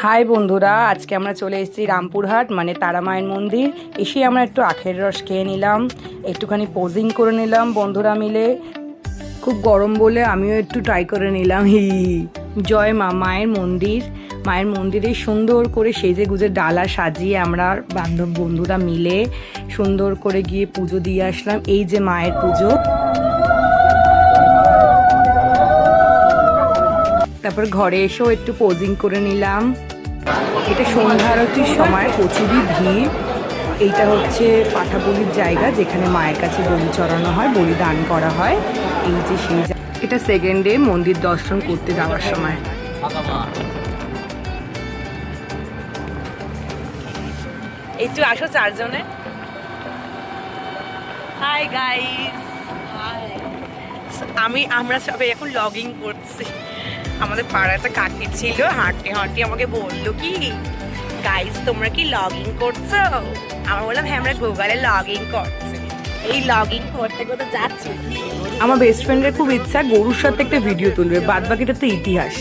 High বন্ধুরা, আজকে আমরা চলে এসেছি রামপুরহাট মানে তারা মায়ের মন্দির। এসে আমরা একটু আখের রস খেয়ে নিলাম, একটুখানি পোজিং করে নিলাম বন্ধুরা মিলে। খুব গরম বলে আমিও একটু ট্রাই করে নিলাম। জয় মা। মায়ের মন্দির, মায়ের মন্দিরে সুন্দর করে সেজে গুজে ডালা সাজিয়ে আমরা বান্ধব বন্ধুরা মিলে সুন্দর করে গিয়ে পুজো দিয়ে আসলাম। এই যে মায়ের পুজো। তারপর ঘরে এসেও একটু পোজিং করে নিলাম। এটা সন্ধ্যা আরতির সময় প্রচুরই ভিড়। এইটা হচ্ছে পাঠাবলির জায়গা, যেখানে মায়ের কাছে বলি চড়ানো হয়, বলি দান করা হয়। এই যে সেই এটা সেকেন্ডে মন্দির দর্শন করতে যাওয়ার সময়। একটু আসো চারজনে। হাই গাইস, আমরা সবাই এখন লগিং করছি। আমাদের পাড়ায় একটা কাকি ছিল, হাঁটতে হাঁটতে আমাকে বললো কি, গাইস তোমরা কি লগিং করছো? আমরা বললাম হ্যাঁ, আমরা গুগলে লগিং করছি। এই লগিং করতে করতে যাচ্ছি। আমার বেস্ট ফ্রেন্ডের খুব ইচ্ছা গরুর সাথে একটা ভিডিও তুলবে, বাদ বাকিটা তো ইতিহাস।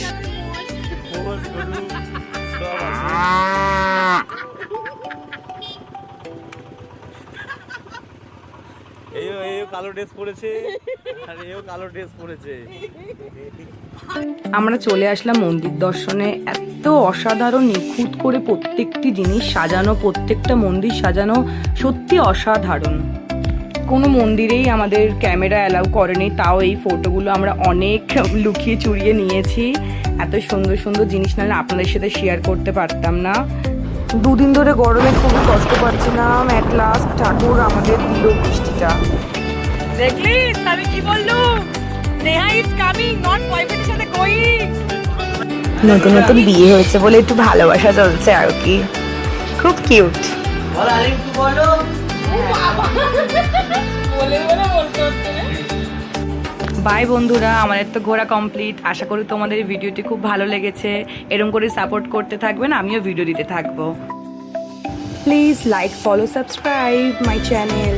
আমরা চলে আসলাম মন্দির দর্শনে। এত অসাধারণ নিখুঁত করে প্রত্যেকটি জিনিস সাজানো, প্রত্যেকটা মন্দির সাজানো সত্যি অসাধারণ। কোনো মন্দিরেই আমাদের ক্যামেরা অ্যালাউ করেনি, তাও এই ফটোগুলো আমরা অনেক লুকিয়ে চুরিয়ে নিয়েছি। এত সুন্দর সুন্দর জিনিস নাহলে আপনাদের সাথে শেয়ার করতে পারতাম না। দুদিন ধরে গরমে খুবই কষ্ট পাচ্ছিলাম, অ্যাট লাস্ট ঠাকুর আমাদের দিল বৃষ্টিটা। দেখলি আমি কি বললুম, নেহা ইজ কামিং, নট বয়ফ্রেন্ডের সাথে গোয়িং। নতুন নতুন বিয়ে হয়েছে বলে একটু ভালোবাসা চলছে আর কি, খুব কিউট। বাই বন্ধুরা, আমাদের তো ঘোরা কমপ্লিট। আশা করি তোমাদের এই ভিডিওটি খুব ভালো লেগেছে। এরকম করে সাপোর্ট করতে থাকবেন, আমিও ভিডিও দিতে থাকবো। Please like, follow, subscribe my channel.